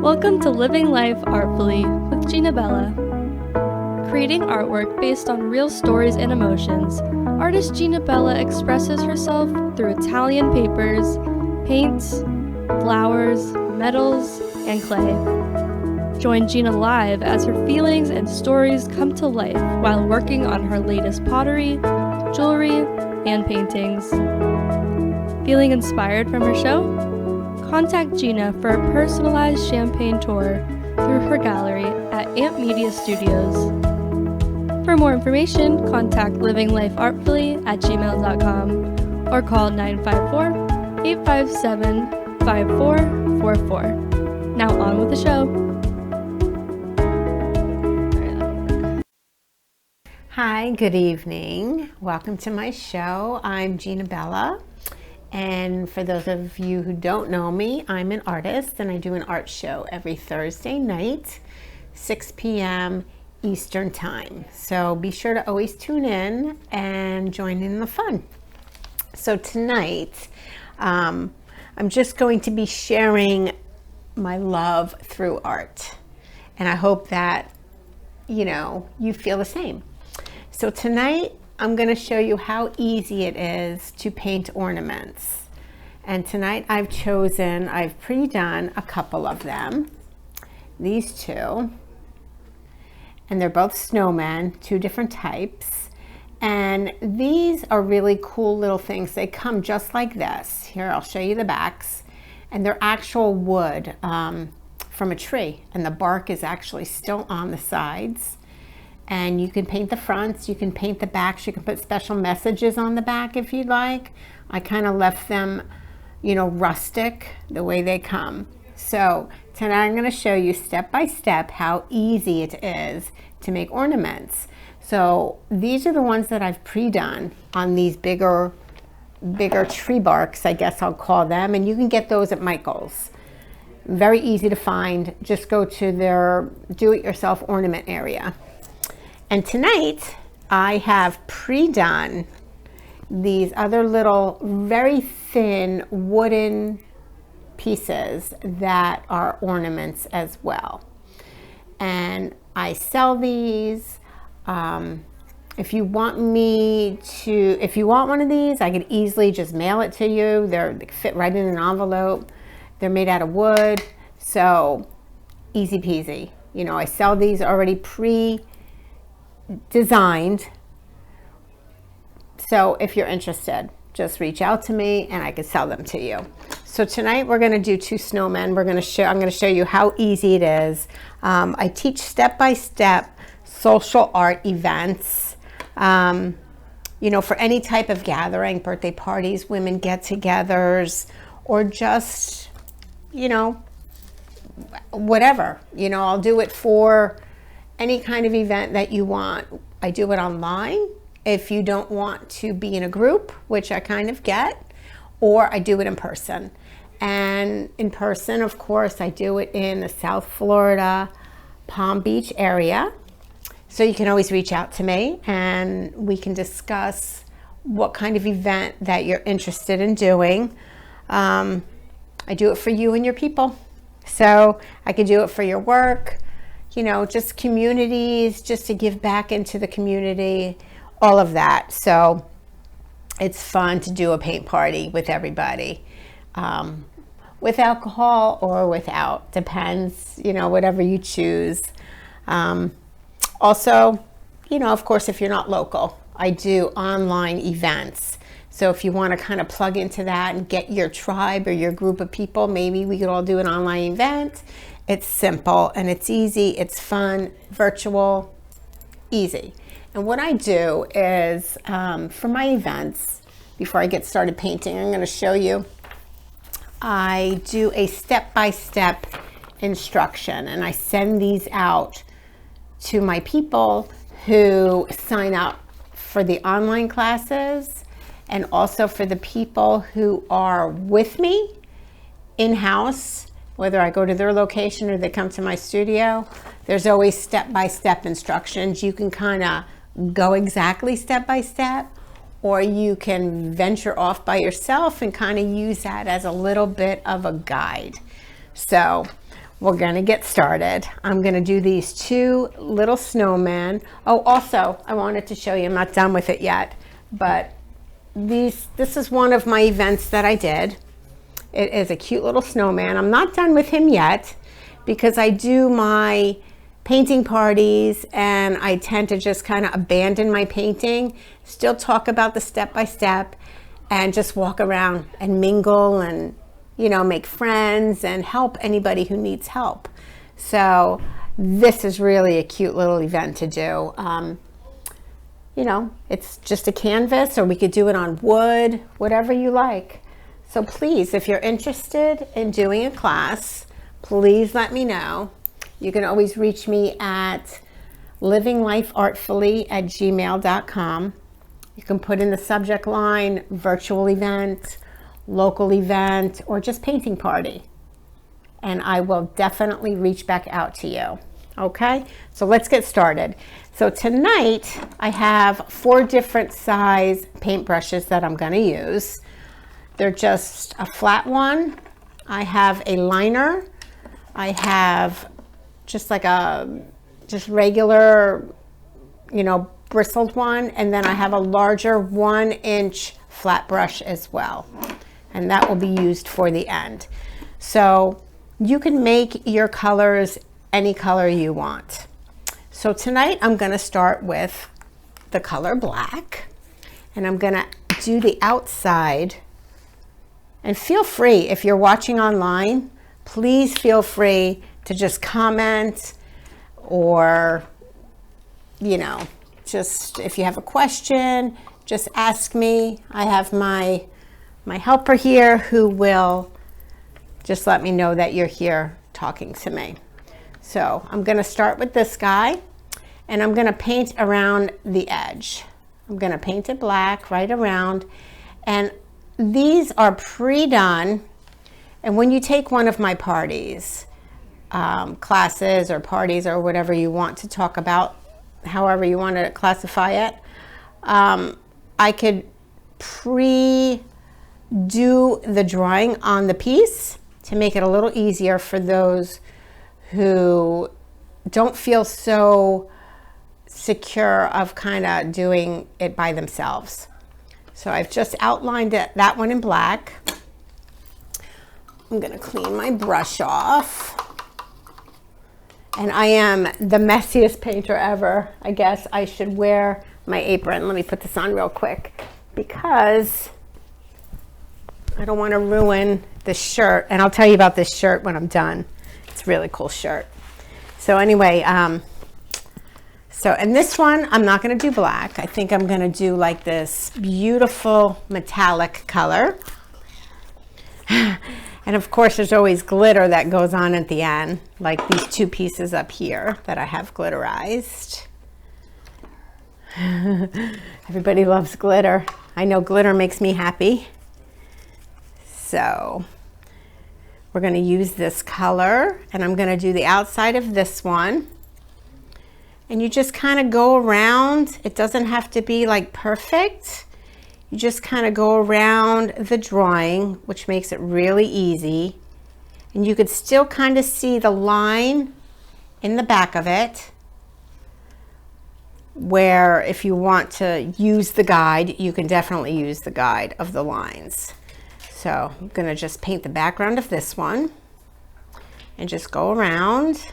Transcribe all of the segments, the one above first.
Welcome to Living Life Artfully with Gina Bella. Creating artwork based on real stories and emotions, artist Gina Bella expresses herself through Italian papers, paints, flowers, metals, and clay. Join Gina live as her feelings and stories come to life while working on her latest pottery, jewelry, and paintings. Feeling inspired from her show? Contact Gina for a personalized champagne tour through her gallery at Amp Media Studios. For more information, contact livinglifeartfully@gmail.com or call 954-857-5444. Now on with the show. Hi, good evening. Welcome to my show. I'm Gina Bella. And for those of you who don't know me, I'm an artist and I do an art show every Thursday night, 6 p.m. Eastern Time. So be sure to always tune in and join in the fun. So tonight, I'm just going to be sharing my love through art. And I hope that, you feel the same. So tonight, I'm going to show you how easy it is to paint ornaments. And tonight I've pre-done a couple of them. These two. And they're both snowmen, two different types. And these are really cool little things. They come just like this. Here, I'll show you the backs. And they're actual wood from a tree. And the bark is actually still on the sides. And you can paint the fronts, you can paint the backs, you can put special messages on the back if you'd like. I kind of left them, rustic the way they come. So tonight I'm going to show you step by step how easy it is to make ornaments. So these are the ones that I've pre-done on these bigger tree barks, I guess I'll call them. And you can get those at Michael's. Very easy to find. Just go to their do-it-yourself ornament area. And tonight, I have pre-done these other little, very thin wooden pieces that are ornaments as well. And I sell these. If you want one of these, I could easily just mail it to you. They fit right in an envelope. They're made out of wood, so easy peasy. I sell these already pre-designed. So if you're interested, just reach out to me and I can sell them to you. So tonight we're going to do two snowmen. I'm going to show you how easy it is. I teach step-by-step social art events. For any type of gathering, birthday parties, women get-togethers, or just, whatever. I'll do it for any kind of event that you want. I do it online if you don't want to be in a group, which I kind of get, or I do it in person. And in person, of course, I do it in the South Florida, Palm Beach area. So you can always reach out to me and we can discuss what kind of event that you're interested in doing. I do it for you and your people. So I can do it for your work, just communities, just to give back into the community, all of that. So it's fun to do a paint party with everybody, with alcohol or without, depends, whatever you choose. Also, of course, if you're not local, I do online events. So if you want to kind of plug into that and get your tribe or your group of people, maybe we could all do an online event. It's simple and it's easy, it's fun, virtual, easy. And what I do is, for my events, before I get started painting, I'm going to show you, I do a step-by-step instruction and I send these out to my people who sign up for the online classes and also for the people who are with me in-house, whether I go to their location or they come to my studio. There's always step-by-step instructions. You can kind of go exactly step-by-step, or you can venture off by yourself and kind of use that as a little bit of a guide. So we're gonna get started. I'm gonna do these two little snowmen. Oh, also, I wanted to show you, I'm not done with it yet, but this is one of my events that I did. It is a cute little snowman. I'm not done with him yet because I do my painting parties and I tend to just kind of abandon my painting, still talk about the step-by-step and just walk around and mingle and, you know, make friends and help anybody who needs help. So this is really a cute little event to do. You know, it's just a canvas, or we could do it on wood, whatever you like. So please, if you're interested in doing a class, please let me know. You can always reach me at livinglifeartfully@gmail.com. You can put in the subject line, virtual event, local event, or just painting party. And I will definitely reach back out to you. Okay, so let's get started. So tonight I have 4 different size paintbrushes that I'm gonna use. They're just a flat one. I have a liner. I have just like a regular, you know, bristled one. And then I have a larger 1-inch flat brush as well. And that will be used for the end. So you can make your colors any color you want. So tonight I'm gonna start with the color black. And I'm gonna do the outside. And feel free, if you're watching online, please feel free to just comment or, you know, just if you have a question, just ask me. I have my helper here who will just let me know that you're here talking to me. So I'm gonna start with this guy and I'm gonna paint around the edge. I'm gonna paint it black right around, and these are pre-done. And when you take one of my parties, classes or parties or whatever you want to talk about, however you want to classify it, I could pre-do the drawing on the piece to make it a little easier for those who don't feel so secure of kind of doing it by themselves. So I've just outlined that one in black. I'm gonna clean my brush off. And I am the messiest painter ever. I guess I should wear my apron. Let me put this on real quick because I don't wanna ruin this shirt. And I'll tell you about this shirt when I'm done. It's a really cool shirt. So anyway, and this one, I'm not gonna do black. I think I'm gonna do like this beautiful metallic color. And of course, there's always glitter that goes on at the end, like these 2 pieces up here that I have glitterized. Everybody loves glitter. I know glitter makes me happy. So we're gonna use this color, and I'm gonna do the outside of this one. And you just kind of go around. It doesn't have to be like perfect. You just kind of go around the drawing, which makes it really easy. And you could still kind of see the line in the back of it, where if you want to use the guide, you can definitely use the guide of the lines. So I'm gonna just paint the background of this one and just go around.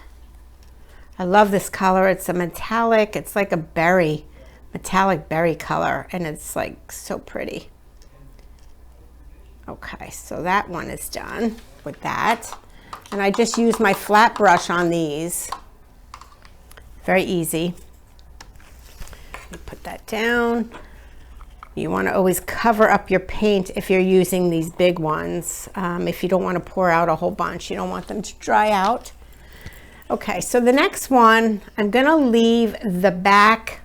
I love this color. It's a metallic, it's like a berry, metallic berry color, and it's like so pretty. Okay, so that one is done with that. And I just use my flat brush on these. Very easy. Put that down. You want to always cover up your paint if you're using these big ones. If you don't want to pour out a whole bunch, you don't want them to dry out. Okay, so the next one, I'm gonna leave the back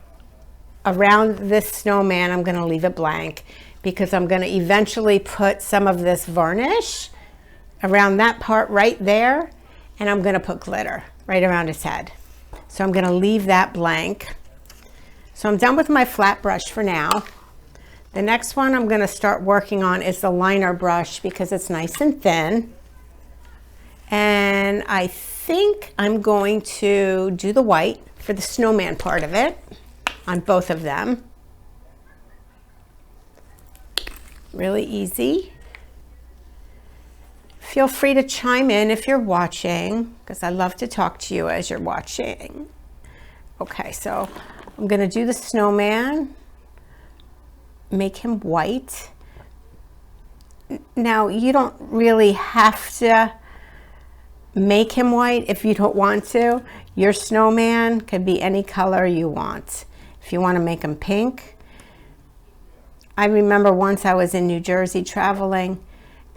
around this snowman. I'm gonna leave it blank because I'm gonna eventually put some of this varnish around that part right there, and I'm gonna put glitter right around his head. So I'm gonna leave that blank. So I'm done with my flat brush for now. The next one I'm gonna start working on is the liner brush because it's nice and thin. And I think I'm going to do the white for the snowman part of it on both of them. Really easy. Feel free to chime in if you're watching, because I love to talk to you as you're watching. Okay, so I'm going to do the snowman, make him white. Now, you don't really have to make him white if you don't want to. Your snowman could be any color you want. If you want to make him pink. I remember once I was in New Jersey traveling,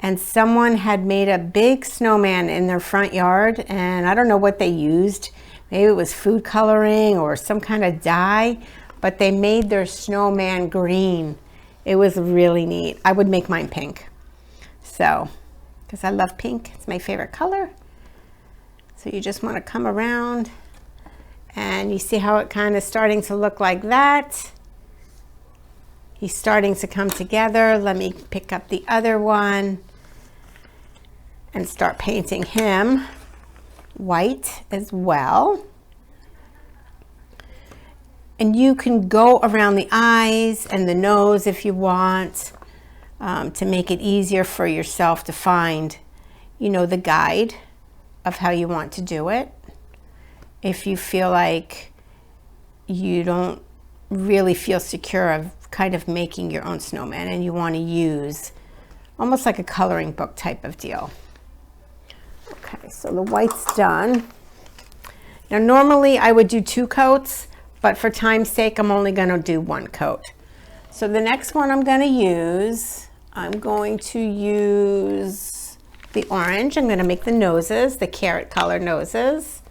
and someone had made a big snowman in their front yard, and I don't know what they used. Maybe it was food coloring or some kind of dye, but they made their snowman green. It was really neat. I would make mine pink. So, because I love pink, it's my favorite color. So you just want to come around, and you see how it kind of starting to look like that. He's starting to come together. Let me pick up the other one and start painting him white as well. And you can go around the eyes and the nose if you want, to make it easier for yourself to find, you know, the guide of how you want to do it. If you feel like you don't really feel secure of kind of making your own snowman and you want to use almost like a coloring book type of deal. Okay, so the white's done. Now normally I would do 2 coats, but for time's sake I'm only going to do 1 coat. So the next one I'm going to use the orange. I'm going to make the noses, the carrot color noses.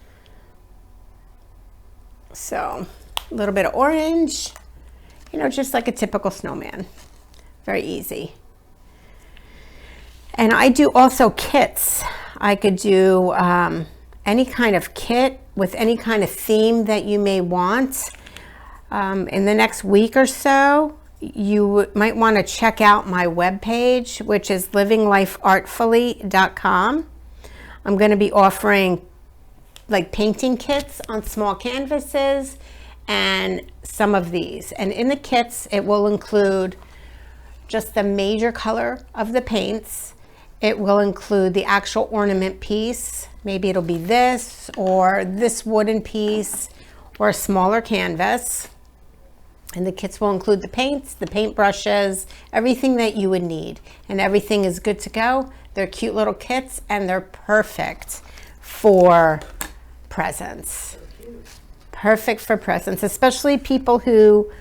So a little bit of orange, you know, just like a typical snowman. Very easy. And I do also kits. I could do any kind of kit with any kind of theme that you may want. In the next week or so, you might want to check out my webpage, which is livinglifeartfully.com. I'm going to be offering like painting kits on small canvases and some of these. And in the kits, it will include just the major color of the paints. It will include the actual ornament piece. Maybe it'll be this or this wooden piece or a smaller canvas. And the kits will include the paints, the paint brushes, everything that you would need. And everything is good to go. They're cute little kits and they're perfect for presents. Perfect for presents, especially people who,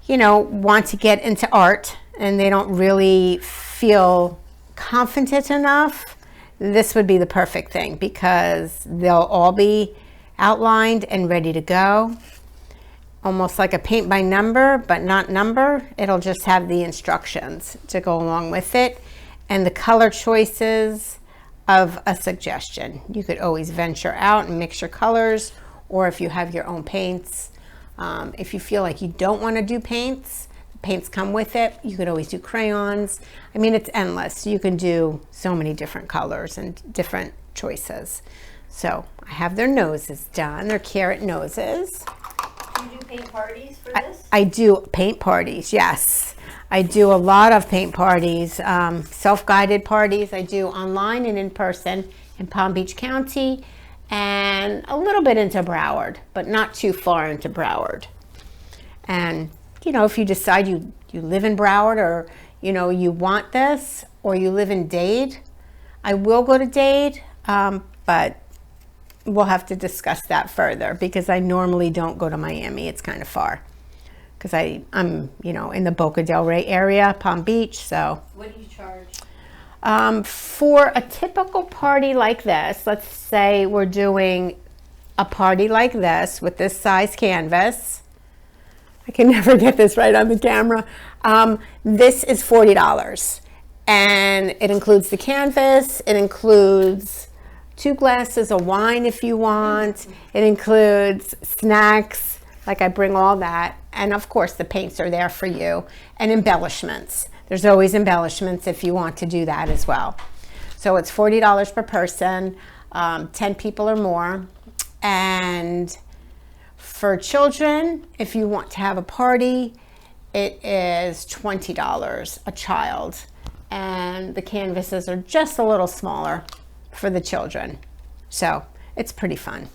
you know, want to get into art and they don't really feel confident enough. This would be the perfect thing because they'll all be outlined and ready to go. Almost like a paint by number, but not number. It'll just have the instructions to go along with it and the color choices of a suggestion. You could always venture out and mix your colors, or if you have your own paints. If you feel like you don't want to do paints, the paints come with it. You could always do crayons. I mean, it's endless. You can do so many different colors and different choices. So I have their noses done, their carrot noses. Do you do paint parties for this? I do paint parties, yes. I do a lot of paint parties, self-guided parties. I do online and in person in Palm Beach County and a little bit into Broward, but not too far into Broward. And, you know, if you decide you live in Broward or, you know, you want this or you live in Dade, I will go to Dade, but we'll have to discuss that further because I normally don't go to Miami. It's kind of far because I'm, you know, in the Boca del Rey area, Palm Beach. So What do you charge? For a typical party like this, let's say we're doing a party like this with this size canvas. I can never get this right on the camera. This is $40 and it includes the canvas. It includes 2 glasses of wine if you want. It includes snacks, like I bring all that. And of course the paints are there for you, and embellishments. There's always embellishments if you want to do that as well. So it's $40 per person. 10 people or more. And for children, if you want to have a party, it is $20 a child. And the canvases are just a little smaller for the children. So it's pretty fun.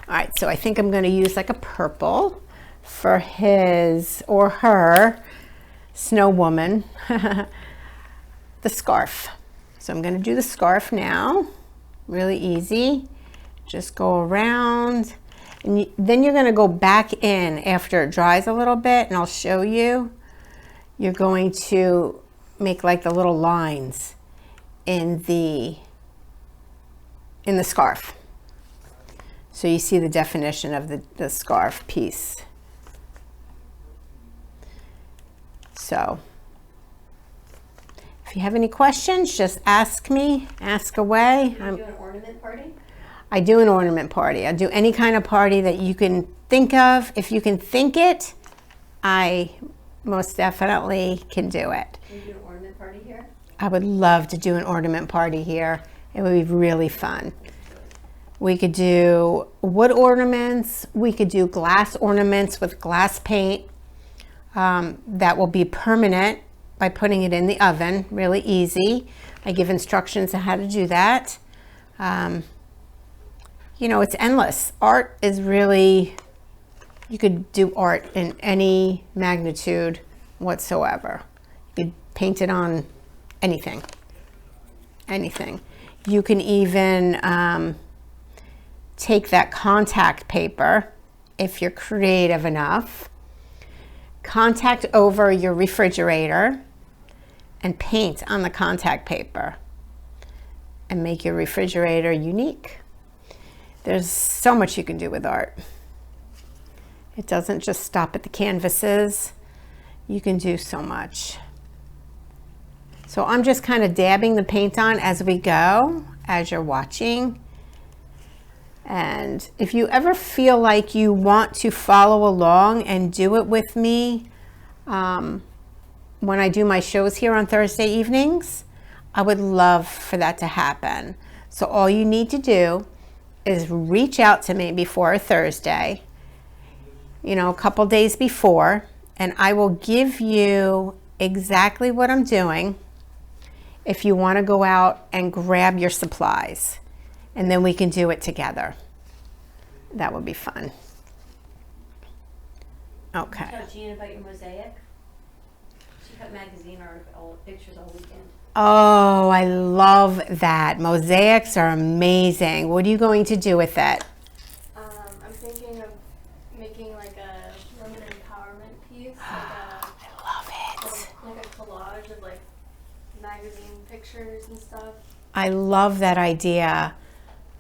All right, so I think I'm going to use like a purple for his or her snow woman, the scarf. So I'm going to do the scarf now. Really easy. Just go around, and then you're going to go back in after it dries a little bit, and I'll show you. You're going to make like the little lines in the scarf. So you see the definition of the scarf piece. So if you have any questions, just ask me, ask away. Do you do an ornament party? I do an ornament party. I do any kind of party that you can think of. If you can think it, I most definitely can do it. Can you do an ornament party here? I would love to do an ornament party here. It would be really fun. We could do wood ornaments. We could do glass ornaments with glass paint. That will be permanent by putting it in the oven. Really easy. I give instructions on how to do that. You know, it's endless. Art is really, you could do art in any magnitude whatsoever. You could paint it on anything. Anything. You can even take that contact paper, if you're creative enough, contact over your refrigerator and paint on the contact paper and make your refrigerator unique. There's so much you can do with art. It doesn't just stop at the canvases. You can do so much. So I'm just kind of dabbing the paint on as we go, as you're watching. And if you ever feel like you want to follow along and do it with me, when I do my shows here on Thursday evenings, I would love for that to happen. So all you need to do is reach out to me before Thursday, you know, a couple days before, and I will give you exactly what I'm doing if you want to go out and grab your supplies, and then we can do it together. That would be fun. Okay. Tell Jean about your mosaic. She cut magazine pictures all weekend. Oh, I love that. Mosaics are amazing. What are you going to do with it? I'm thinking of making like a women empowerment piece, I love it. like a collage of like magazine pictures and stuff. I love that idea.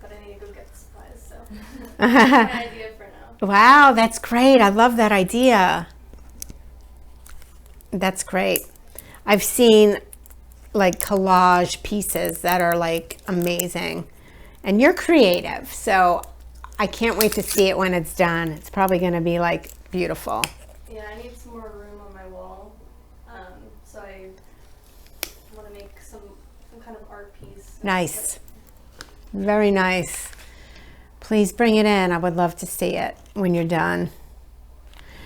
But I need to go get the supplies, so that's my idea for now. Wow, that's great. I love that idea. That's great. I've seen like collage pieces that are like amazing, and you're creative, so I can't wait to see it when it's done. It's probably going to be like beautiful. Yeah, I need some more room on my wall, so I want to make some kind of art piece. Nice. Very nice. Please bring it in. I would love to see it when you're done.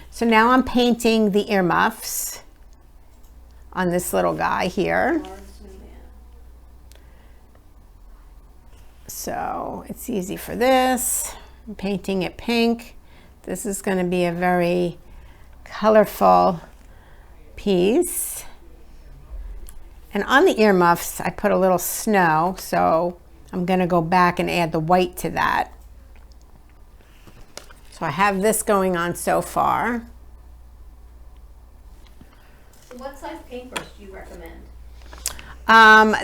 So now I'm painting the earmuffs on this little guy here. So it's easy for this. I'm painting it pink. This is going to be a very colorful piece. And on the earmuffs, I put a little snow, so I'm going to go back and add the white to that. So I have this going on so far. So what size paintbrush do you recommend?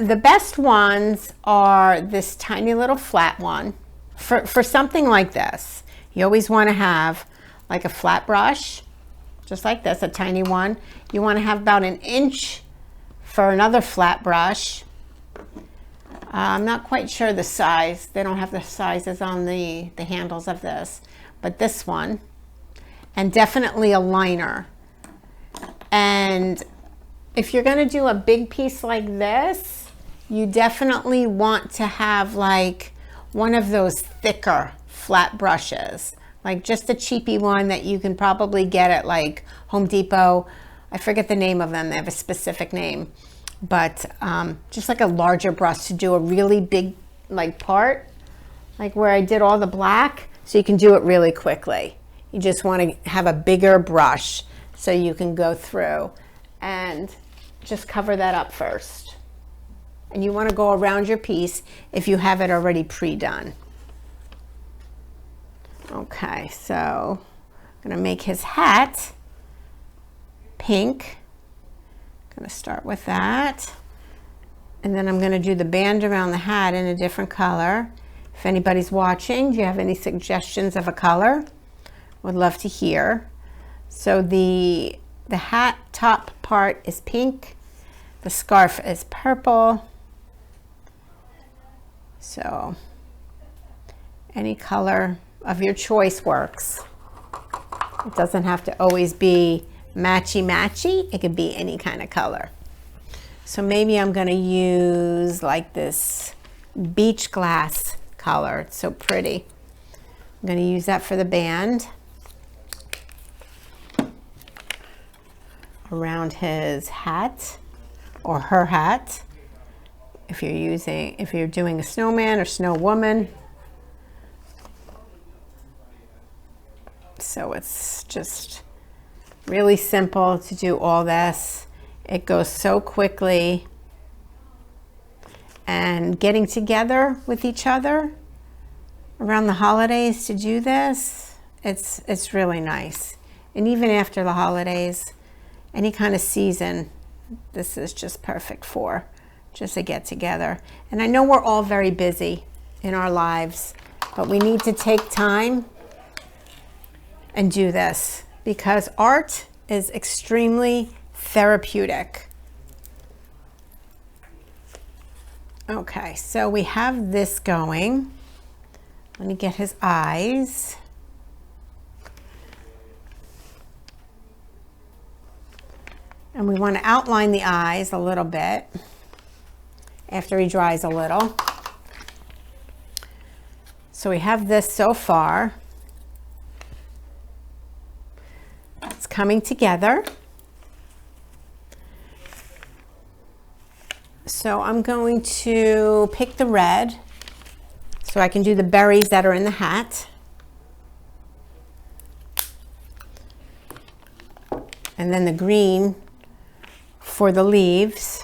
The best ones are this tiny little flat one. For something like this, you always want to have like a flat brush, just like this, a tiny one. You want to have about 1 inch for another flat brush. I'm not quite sure the size. They don't have the sizes on the handles of this, but this one. And definitely a liner. And if you're going to do a big piece like this, you definitely want to have like one of those thicker flat brushes, like just a cheapy one that you can probably get at like Home Depot. I forget the name of them, they have a specific name, but just like a larger brush to do a really big like part, like where I did all the black, so you can do it really quickly. You just want to have a bigger brush so you can go through and just cover that up first. And you want to go around your piece if you have it already pre-done. Okay, so I'm going to make his hat pink. I'm going to start with that. And then I'm going to do the band around the hat in a different color. If anybody's watching, do you have any suggestions of a color? Would love to hear. So the hat top part is pink. The scarf is purple. So any color of your choice works. It doesn't have to always be matchy-matchy. It could be any kind of color. So maybe I'm going to use like this beach glass color. It's so pretty. I'm going to use that for the band around his hat or her hat. If you're doing a snowman or snow woman. So it's just really simple to do all this. It goes so quickly, and getting together with each other around the holidays to do this, it's really nice. And even after the holidays, any kind of season, this is just perfect for just a get together. And I know we're all very busy in our lives, but we need to take time and do this because art is extremely therapeutic. Okay, so we have this going. Let me get his eyes. And we want to outline the eyes a little bit after he dries a little. So we have this so far. It's coming together. So I'm going to pick the red so I can do the berries that are in the hat. And then the green for the leaves.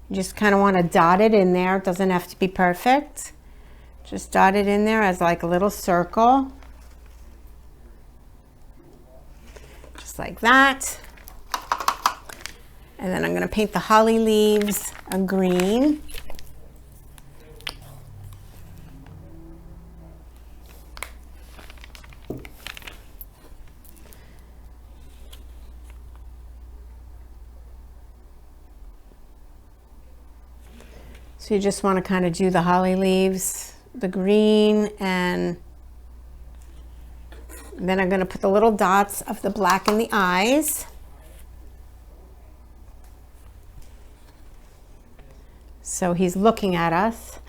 You just kind of want to dot it in there. It doesn't have to be perfect. Just dot it in there as like a little circle. Just like that. And then I'm going to paint the holly leaves a green. So you just want to kind of do the holly leaves, the green, and then I'm going to put the little dots of the black in the eyes. So he's looking at us.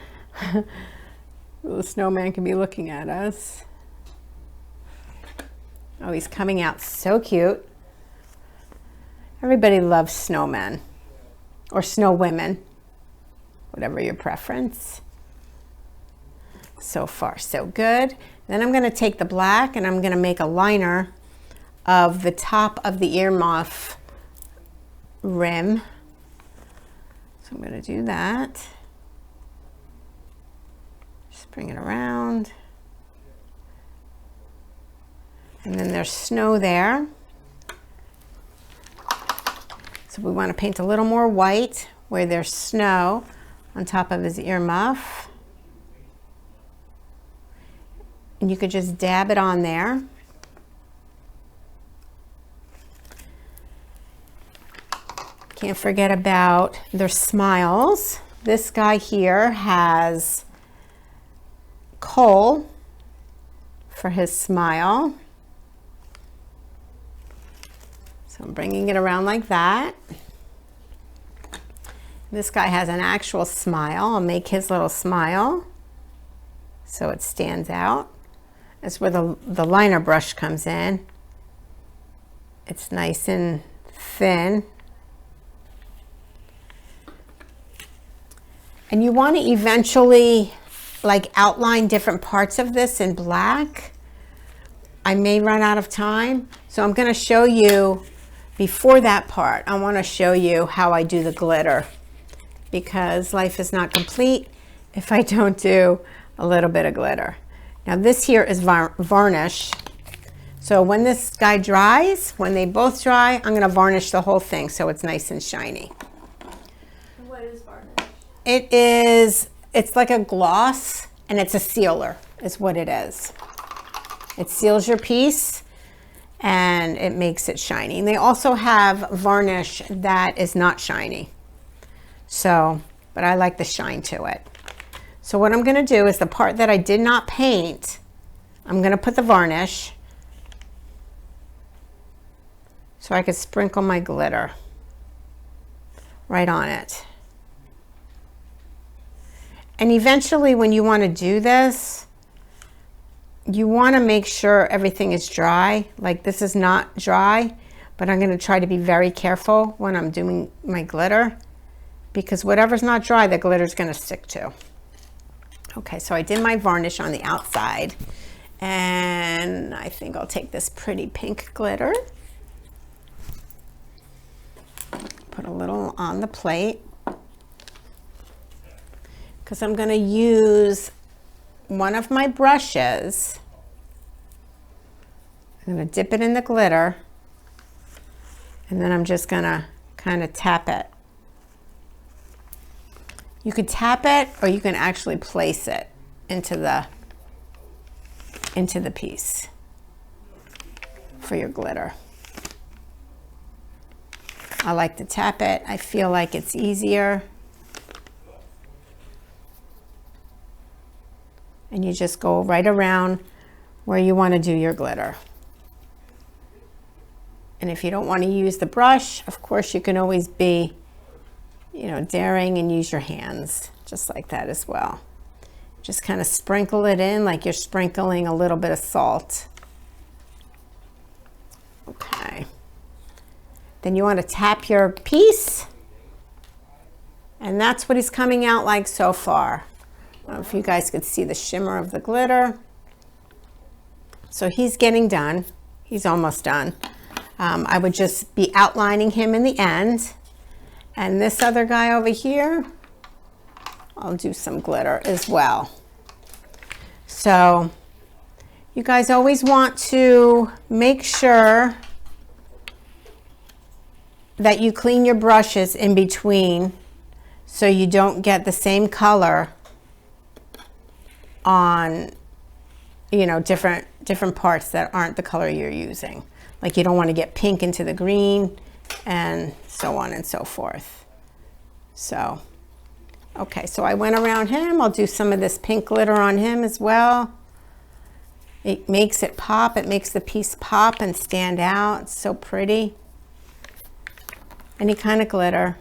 The snowman can be looking at us. Oh, he's coming out so cute. Everybody loves snowmen or snow women. Whatever your preference. So far, so good. Then I'm going to take the black and I'm going to make a liner of the top of the earmuff rim. So I'm going to do that. Just bring it around. And then there's snow there. So we want to paint a little more white where there's snow on top of his earmuff. And you could just dab it on there. Can't forget about their smiles. This guy here has coal for his smile. So I'm bringing it around like that. This guy has an actual smile. I'll make his little smile so it stands out. That's where the liner brush comes in. It's nice and thin. And you want to eventually like outline different parts of this in black. I may run out of time, so I'm going to show you before that part. I want to show you how I do the glitter, because life is not complete if I don't do a little bit of glitter. Now this here is varnish. So when this guy dries, when they both dry, I'm going to varnish the whole thing so it's nice and shiny. What is varnish? It's like a gloss, and it's a sealer is what it is. It seals your piece and it makes it shiny. And they also have varnish that is not shiny. So, but I like the shine to it. So what I'm going to do is the part that I did not paint, I'm going to put the varnish so I could sprinkle my glitter right on it. And eventually when you want to do this, you want to make sure everything is dry. Like this is not dry, but I'm going to try to be very careful when I'm doing my glitter, because whatever's not dry, the glitter is going to stick to. Okay, so I did my varnish on the outside, and I think I'll take this pretty pink glitter, put a little on the plate, because I'm going to use one of my brushes. I'm going to dip it in the glitter, and then I'm just going to kind of tap it. You could tap it, or you can actually place it into the piece for your glitter. I like to tap it. I feel like it's easier. And you just go right around where you want to do your glitter. And if you don't want to use the brush, of course you can always be, you know, daring and use your hands just like that as well. Just kind of sprinkle it in like you're sprinkling a little bit of salt. Okay. Then you want to tap your piece, and that's what he's coming out like so far. I don't know if you guys could see the shimmer of the glitter. So he's getting done. He's almost done. I would just be outlining him in the end. And this other guy over here, I'll do some glitter as well. So you guys always want to make sure that you clean your brushes in between so you don't get the same color on, you know, different parts that aren't the color you're using. Like you don't want to get pink into the green and so on and so forth. So, okay, so I went around him. I'll do some of this pink glitter on him as well. It makes it pop. It makes the piece pop and stand out. It's so pretty. Any kind of glitter.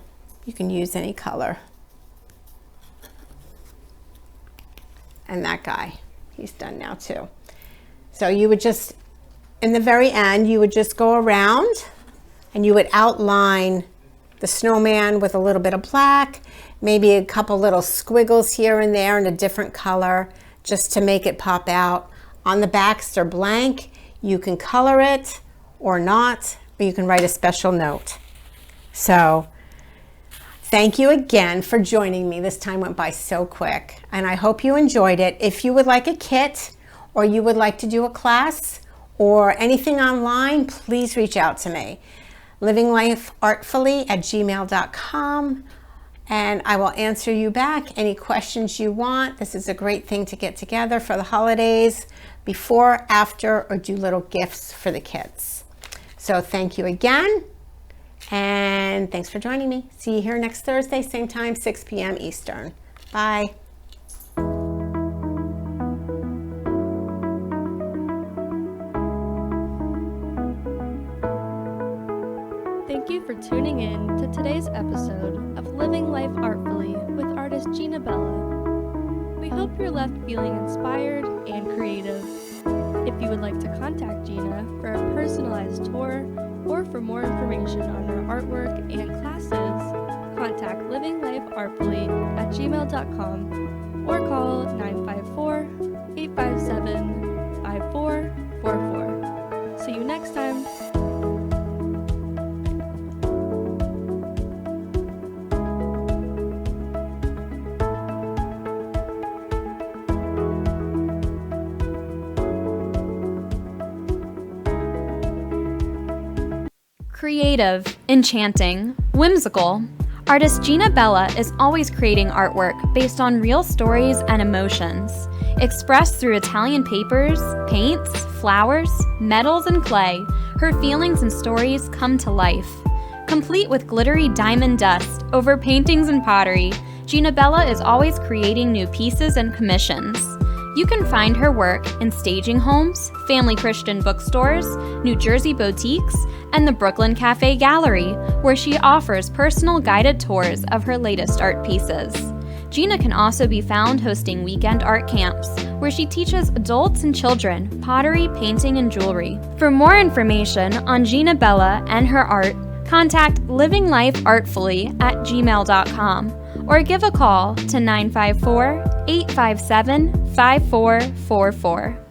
You can use any color. And that guy, he's done now too. So you would just, in the very end, you would just go around and you would outline the snowman with a little bit of black, maybe a couple little squiggles here and there in a different color, just to make it pop out. On the backs, they're blank. You can color it or not, or you can write a special note. So thank you again for joining me. This time went by so quick, and I hope you enjoyed it. If you would like a kit, or you would like to do a class, or anything online, please reach out to me. livinglifeartfully@gmail.com, and I will answer you back any questions you want. This is a great thing to get together for the holidays, before, after, or do little gifts for the kids. So thank you again, and thanks for joining me. See you here next Thursday, same time, 6 p.m. Eastern. Bye. Thank you for tuning in to today's episode of Living Life Artfully with artist Gina Bella. We hope you're left feeling inspired and creative. If you would like to contact Gina for a personalized tour or for more information on her artwork and classes, contact livinglifeartfully@gmail.com or call 954-857-5444. See you next time. Creative, enchanting, whimsical. Artist Gina Bella is always creating artwork based on real stories and emotions, expressed through Italian papers, paints, flowers, metals, and clay. Her feelings and stories come to life. Complete with glittery diamond dust over paintings and pottery, Gina Bella is always creating new pieces and commissions. You can find her work in staging homes, family Christian bookstores, New Jersey boutiques, and the Brooklyn Cafe Gallery, where she offers personal guided tours of her latest art pieces. Gina can also be found hosting weekend art camps, where she teaches adults and children pottery, painting, and jewelry. For more information on Gina Bella and her art, contact livinglifeartfully@gmail.com or give a call to 954-857-5444.